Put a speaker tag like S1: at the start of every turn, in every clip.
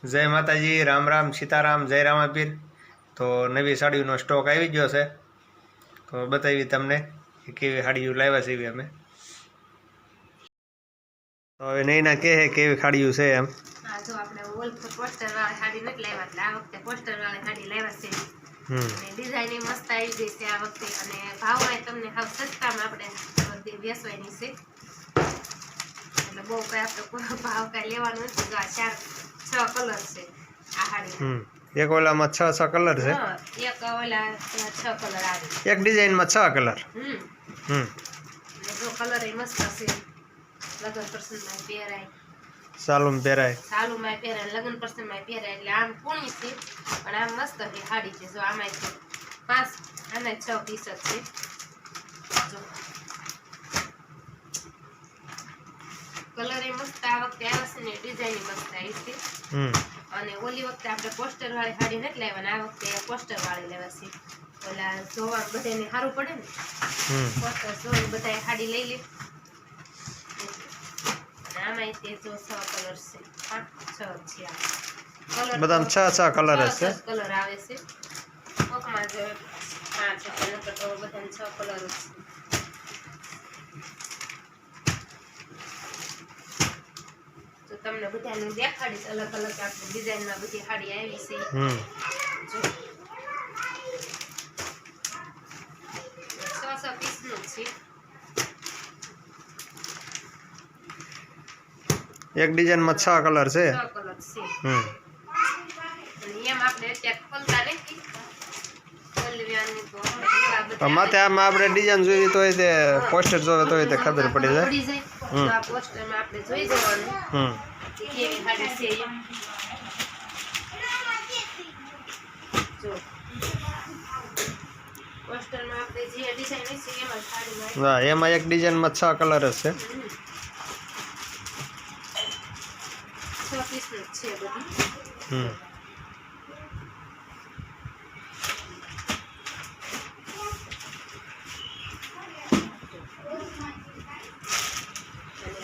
S1: જય માતાજી, રામ રામ, સીતારામ, જય રામાપીર। તો નવી સાડીઓનો સ્ટોક આવી ગયો છે, તો બતાવી તમને કે કેવી સાડીઓ લાવ્યા છે અમે। તો હવે નૈના કહે કેવી સાડીઓ છે એમ।
S2: હા, જો આપણે ઓલ પોસ્ટર વાળી સાડી નથી લાવ્યા, એટલે આ વખતે પોસ્ટર વાળી સાડી લાવ્યા છે। અને ડિઝાઇન મસ્ત આવી ગઈ છે આ વખતે, અને ભાવમાં તમને હાવ સસ્તામાં આપણે વેચવાની છે, એટલે બહુ કઈ આપણે ભાવ કઈ લેવાનો નથી। જો આ 4-6 કલર છે આ સાડી।
S1: એક ઓલામાં 6 કલર છે,
S2: એક ઓલા 6 કલર આવે,
S1: એક ડિઝાઇનમાં 6 કલર।
S2: જો કલર એ મસ્ત છે, લગ્ન પ્રસંગમાં પહેરાય,
S1: સાલુમાં પહેરાય,
S2: લગ્ન પ્રસંગમાં પહેરાય, એટલે આમ પૂણી છે પણ આમ મસ્ત છે સાડી છે। જો આમાં 5 અને 6 પીસ જ છે। જો કલર એ મસ્ત આ વખતે આવ્યા છે ને, ડિઝાઇન મસ્ત આવી છે। અને ઓલી વખતે આપણે પોસ્ટર વાળી સાડી નથી લાવ્યા, આ વખતે પોસ્ટર વાળી લેવા છે, ઓલા જોવા બધાને સારું પડે ને, પોસ્ટર જોઈને બધા સાડી લઈ લે। આમાં તે જો 6 કલર છે, 5-6 છે આ કલર,
S1: બધામાં 6 કલર છે,
S2: કલર આવે છે। કોકમાં જો 5 છે, નકર તો બધાને 6 કલર જ છે। તો તમને બધાને દેખાડીશ અલગ અલગ આપણે ડિઝાઇનમાં બધી સાડી આવી છે। જો 6 પીસનું છે,
S1: એક ડિઝાઇનમાં 6 કલર છે।
S2: 6 કલર છે, અને એમ આપણે અત્યારે ખોલતા નથી, ખોલવાની તો
S1: માથે આમાં આપણે ડિઝાઇન જોઈ તો હોય તે પોસ્ટર જોવે તો હોય તે ખબર પડી જાય।
S2: તો આ પોસ્ટરમાં આપણે જોઈ જવાનું કે કેવી સાડી છે એમ। જો પોસ્ટરમાં આપણે જે ડિઝાઇન છે એમાં સાડીમાં,
S1: હા, એમાં એક ડિઝાઇનમાં 6 કલર જ છે।
S2: 6 પીસનું છે બધી।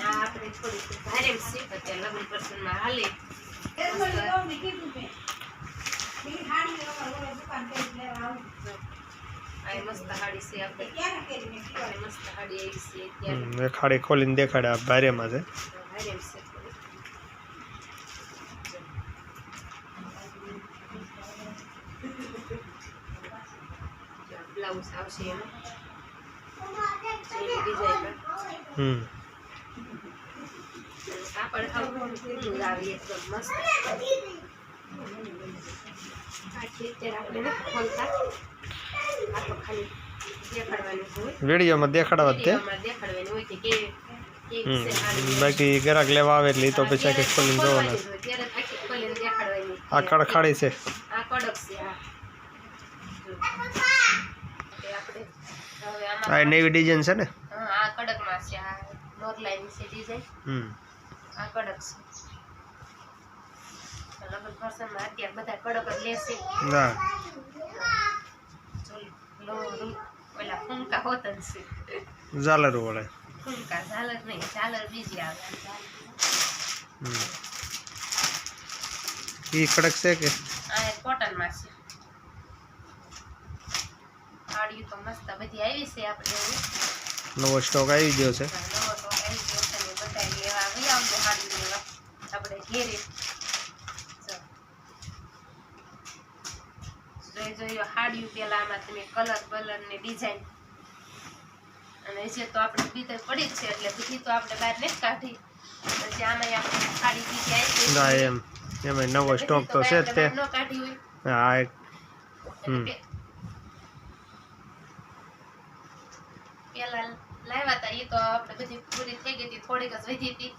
S2: આપણે થોડીક ભારે છે, અત્યારે લગ્ન પ્રસંગમાં હાલે, મસ્ત સાડી છે આપણે, મસ્ત સાડી આવી છે અત્યારે।
S1: એક સાડી ખોલીને દેખાડે, આ ભારેમાં છે,
S2: ભારે છે થોડી। બ્લાઉઝ આવશે એમાં ડિઝાઇનમાં, કાપડ ખુલ્લું આવે એકદમ મસ્ત। અત્યારે આપણે નથી ખોલતા, આ તો ખાલી દેખાડવાનું હોય,
S1: વિડીયોમાં દેખાડવા જ તે,
S2: દેખાડવાનું હોય કે કેવી છે સાડી।
S1: બાકી ગ્રાહક લેવા આવે એટલે તો પછી આખી ખોલીને જોવાના।
S2: ત્યારે આખી ખોલીને દેખાડવાની।
S1: આ ખડખાડી છે,
S2: આ કડક છે, આપણે હવે આમાં
S1: આ નવી ડિઝાઇન છે ને,
S2: આ કડકમાં છે, આ મોરલાઈન છે ડિઝાઇન, આ કડક છે। લગ્ન પ્રસંગમાં અત્યારે બધા કડક જ લેશે।
S1: ના
S2: ઓલા ફૂંકા હોતન છે,
S1: ઝાલર વળે,
S2: ફૂંકા ઝાલર નહીં, ઝાલર બીજી આવે।
S1: ઈ કડક છે કે
S2: આ કોટનમાં છે સાડી, તો મસ્ત બધી આવી છે આપણે,
S1: નવો સ્ટોક આવી ગયો છે।
S2: નવો સ્ટોક આવી ગયો છે, બધા લેવા આવી આવજો સાડી લેવા આપણે ઘેરે। જોઈ સાડી પેલા આમાં તમે કલર ને ડિઝાઇન, અને જે તો આપણે બીજે પડી જ છે, એટલે બીજી તો આપણે બહાર નથી કાઢી, પછી આમાં આપણે સાડી બીજી આવી
S1: ના એમાં નવો સ્ટોક તો છે જ તે,
S2: ન કાઢી હોય।
S1: હા,
S2: પેલા લાવ્યા હતા એ તો આપણે બધી પૂરી થઈ ગઈ હતી, થોડીક જ વધી હતી,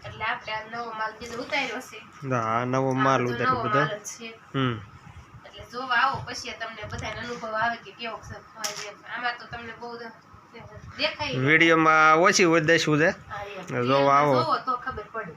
S2: એટલે આપણે આ નવો માલ બીજો ઉતાર્યો છે।
S1: હા, નવો માલ ઉતાર્યો બધો
S2: છે, એટલે જોવા આવો પછી તમને બધાને અનુભવ આવે કે કેવો છે। આમાં તો તમને બહુ દેખાય,
S1: વિડીયોમાં ઓછી ઉદ્દેશ છે, જોવા આવો
S2: તો ખબર પડે।